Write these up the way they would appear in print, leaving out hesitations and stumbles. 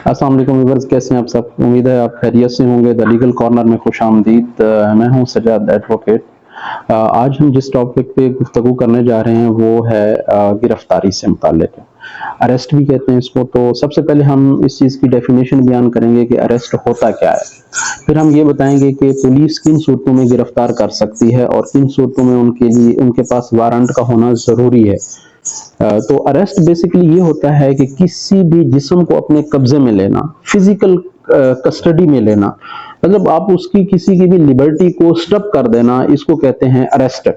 अस्सलाम वालेकुम व्यूअर्स, कैसे हैं आप सब। उम्मीद है आप खैरियत से होंगे। द लीगल कॉर्नर में खुश आमदीद। मैं हूं सजाद एडवोकेट। आज हम जिस टॉपिक पे गुफ्तगू करने जा रहे हैं वो है गिरफ्तारी से मुताल्लिक। अरेस्ट भी कहते हैं इसको। तो सबसे पहले हम इस चीज़ की डेफिनेशन बयान करेंगे कि अरेस्ट होता क्या है। फिर हम ये बताएंगे कि पुलिस किन सूरतों में गिरफ्तार कर सकती है और किन सूरतों में उनके पास वारंट का होना ज़रूरी है। तो अरेस्ट बेसिकली ये होता है कि किसी भी जिस्म को अपने कब्जे में लेना, फिजिकल कस्टडी में लेना, मतलब आप उसकी किसी की भी लिबर्टी को स्टॉप कर देना, इसको कहते हैं अरेस्ट।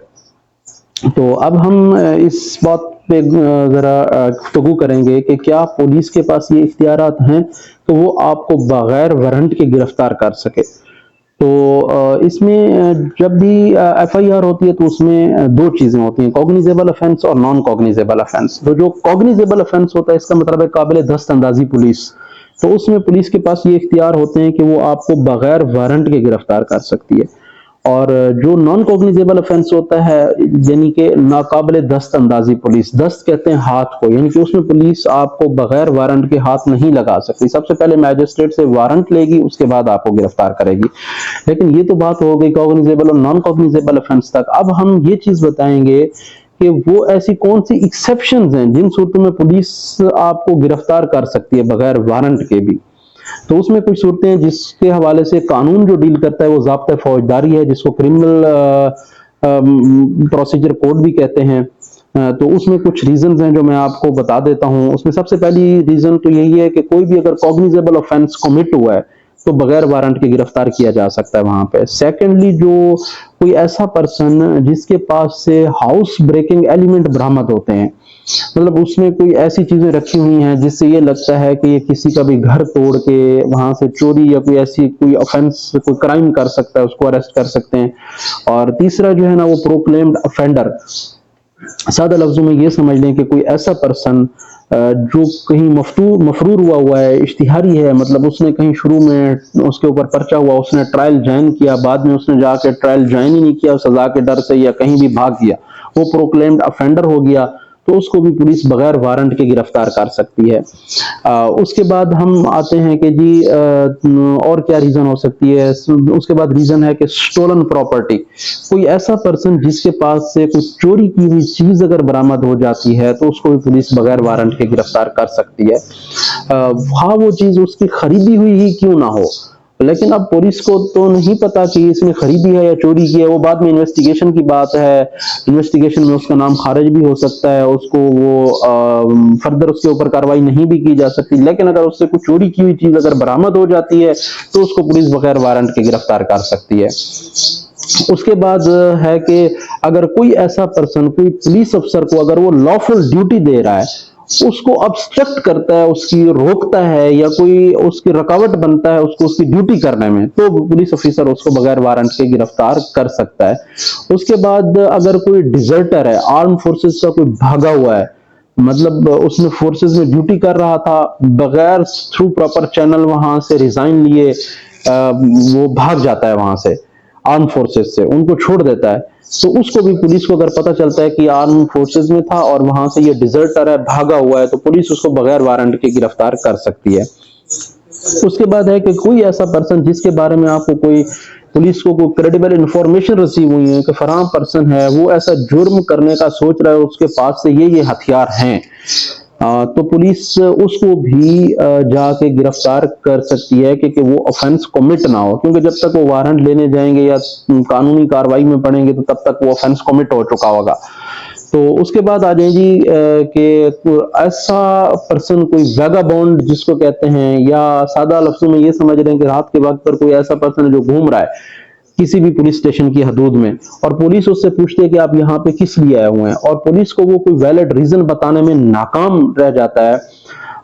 तो अब हम इस बात पे जरा गुफ्तगू करेंगे कि क्या पुलिस के पास ये इख्तियारात हैं तो वो आपको बगैर वारंट के गिरफ्तार कर सके। तो इसमें जब भी एफआईआर होती है तो उसमें दो चीजें होती हैं, कॉग्निजेबल ऑफेंस और नॉन कॉग्निजेबल ऑफेंस। तो जो कॉग्निजेबल ऑफेंस होता है इसका मतलब है काबिल दस्त अंदाजी पुलिस। तो उसमें पुलिस के पास ये इख्तियार होते हैं कि वो आपको बगैर वारंट के गिरफ्तार कर सकती है। और जो नॉन कॉग्निजेबल ऑफेंस होता है यानी कि नाकाबिल दस्त अंदाजी पुलिस, दस्त कहते हैं हाथ को, यानी कि उसमें पुलिस आपको बगैर वारंट के हाथ नहीं लगा सकती। सबसे पहले मैजिस्ट्रेट से वारंट लेगी, उसके बाद आपको गिरफ्तार करेगी। लेकिन ये तो बात हो गई कॉग्निजेबल और नॉन कॉग्निजेबल ऑफेंस तक। अब हम ये चीज बताएंगे कि वो ऐसी कौन सी एक्सेप्शंस हैं जिन सूरतों में पुलिस आपको गिरफ्तार कर सकती है बगैर वारंट के भी। तो उसमें कुछ सूरतें हैं जिसके हवाले से कानून जो डील करता है वो ज़ाब्ता फौजदारी है, जिसको क्रिमिनल प्रोसीजर कोड भी कहते हैं। तो उसमें कुछ रीजंस हैं जो मैं आपको बता देता हूं। उसमें सबसे पहली रीजन तो यही है कि कोई भी अगर कॉग्निजेबल ऑफेंस कमिट हुआ है तो बगैर वारंट के गिरफ्तार किया जा सकता है वहां पे। सेकेंडली, जो कोई ऐसा पर्सन जिसके पास से हाउस ब्रेकिंग एलिमेंट बरामद होते हैं, मतलब उसमें कोई ऐसी चीजें रखी हुई हैं जिससे ये लगता है कि ये किसी का भी घर तोड़ के वहां से चोरी या कोई ऐसी कोई ऑफेंस, कोई क्राइम कर सकता है, उसको अरेस्ट कर सकते हैं। और तीसरा जो है ना वो प्रोक्लेम्ड ऑफेंडर। सादा लफ्जों में ये समझ लें कि कोई ऐसा पर्सन जो कहीं मफरूर हुआ है, इश्तिहारी है, मतलब उसने कहीं शुरू में उसके ऊपर पर्चा हुआ, उसने ट्रायल ज्वाइन किया, बाद में उसने जाके ट्रायल ज्वाइन ही नहीं किया सजा के डर से या कहीं भी भाग गया, वो प्रोक्लेम्ड ऑफेंडर हो गया, तो उसको भी पुलिस बगैर वारंट के गिरफ्तार कर सकती है। उसके बाद हम आते हैं कि जी और क्या रीजन हो सकती है। उसके बाद रीजन है कि स्टोलन प्रॉपर्टी। कोई ऐसा पर्सन जिसके पास से कुछ चोरी की हुई चीज अगर बरामद हो जाती है तो उसको भी पुलिस बगैर वारंट के गिरफ्तार कर सकती है। हाँ, वो चीज उसकी खरीदी हुई ही क्यों ना हो, लेकिन अब पुलिस को तो नहीं पता कि इसने खरीदी है या चोरी की है। वो बाद में इन्वेस्टिगेशन की बात है, इन्वेस्टिगेशन में उसका नाम खारिज भी हो सकता है, उसको वो फर्दर उसके ऊपर कार्रवाई नहीं भी की जा सकती। लेकिन अगर उससे कुछ चोरी की हुई चीज अगर बरामद हो जाती है तो उसको पुलिस बगैर वारंट के गिरफ्तार कर सकती है। उसके बाद है कि अगर कोई ऐसा पर्सन, कोई पुलिस अफसर को अगर वो लॉफुल ड्यूटी दे रहा है, उसको ऑब्स्ट्रक्ट करता है, उसकी रोकता है या कोई उसकी रुकावट बनता है उसको उसकी ड्यूटी करने में, तो पुलिस ऑफिसर उसको बगैर वारंट के गिरफ्तार कर सकता है। उसके बाद अगर कोई डिजर्टर है, आर्म फोर्सेस का कोई भागा हुआ है, मतलब उसने फोर्सेस में ड्यूटी कर रहा था, बगैर थ्रू प्रॉपर चैनल वहां से रिजाइन लिए वो भाग जाता है वहां से, आर्म फोर्सेस से उनको छोड़ देता है, तो उसको भी पुलिस को अगर पता चलता है कि आर्म फोर्सेस में था और वहां से ये डिजर्टर है, भागा हुआ है, तो पुलिस उसको बगैर वारंट के गिरफ्तार कर सकती है। उसके बाद है कि कोई ऐसा पर्सन जिसके बारे में आपको कोई पुलिस को कोई क्रेडिबल इंफॉर्मेशन रिसीव हुई है कि फलाना पर्सन है वो ऐसा जुर्म करने का सोच रहा है, उसके पास से ये हथियार हैं, तो पुलिस उसको भी जाके गिरफ्तार कर सकती है कि वो ऑफेंस कमिट ना हो, क्योंकि जब तक वो वारंट लेने जाएंगे या कानूनी कार्रवाई में पड़ेंगे तो तब तक वो ऑफेंस कमिट हो चुका होगा। तो उसके बाद आ जाए जी कि ऐसा पर्सन कोई वैगाबॉन्ड जिसको कहते हैं, या सादा लफ्जों में ये समझ रहे हैं कि रात के वक्त पर कोई ऐसा पर्सन जो घूम रहा है किसी भी पुलिस स्टेशन की हदूद में और पुलिस उससे पूछती है कि आप यहाँ पे किस लिए आए हुए हैं, और पुलिस को वो कोई वैलिड रीजन बताने में नाकाम रह जाता है,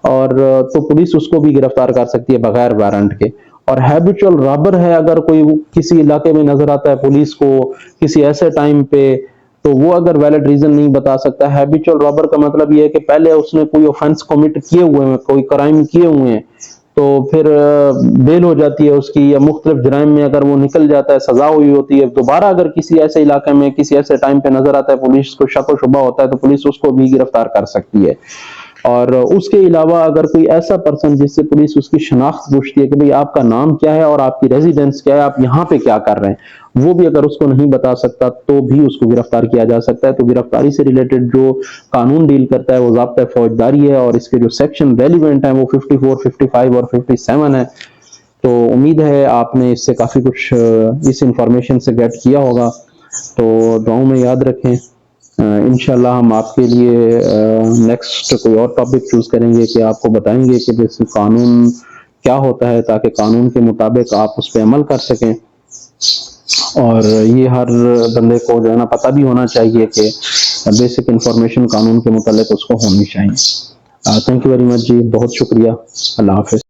और तो पुलिस उसको भी गिरफ्तार कर सकती है बगैर वारंट के। और हैबिचुअल रॉबर है, अगर कोई किसी इलाके में नजर आता है पुलिस को किसी ऐसे टाइम पे, तो वो अगर वैलिड रीजन नहीं बता सकता। हैबिचुअल रॉबर का मतलब ये है कि पहले उसने कोई ऑफेंस कमिट किए हुए हैं, कोई क्राइम किए हुए हैं, तो फिर बेल हो जाती है उसकी, या मुख्तलिफ जराइम में अगर वो निकल जाता है, सजा हुई होती है, दोबारा अगर किसी ऐसे इलाके में किसी ऐसे टाइम पे नजर आता है, पुलिस को शक व शुबा होता है, तो पुलिस उसको भी गिरफ्तार कर सकती है। اور اس کے علاوہ اگر کوئی ایسا پرسن جس سے پولیس اس کی شناخت پوچھتی ہے کہ بھئی آپ کا نام کیا ہے اور آپ کی ریزیڈنس کیا ہے، آپ یہاں پہ کیا کر رہے ہیں، وہ بھی اگر اس کو نہیں بتا سکتا تو بھی اس کو گرفتار کیا جا سکتا ہے۔ تو گرفتاری سے ریلیٹڈ جو قانون ڈیل کرتا ہے وہ ضابطۂ فوجداری ہے، اور اس کے جو سیکشن ریلیونٹ ہیں وہ 54، 55 اور 57 ہے۔ تو امید ہے آپ نے اس سے کافی کچھ اس انفارمیشن سے گیٹ کیا ہوگا، تو دعاؤں میں یاد رکھیں۔ انشاءاللہ ہم آپ کے لیے نیکسٹ کوئی اور ٹاپک چوز کریں گے کہ آپ کو بتائیں گے کہ جیسے قانون کیا ہوتا ہے، تاکہ قانون کے مطابق آپ اس پہ عمل کر سکیں، اور یہ ہر بندے کو جو ہے نا پتہ بھی ہونا چاہیے کہ بیسک انفارمیشن قانون کے متعلق اس کو ہونی چاہیے۔ تھینک یو ویری مچ جی، بہت شکریہ، اللہ حافظ۔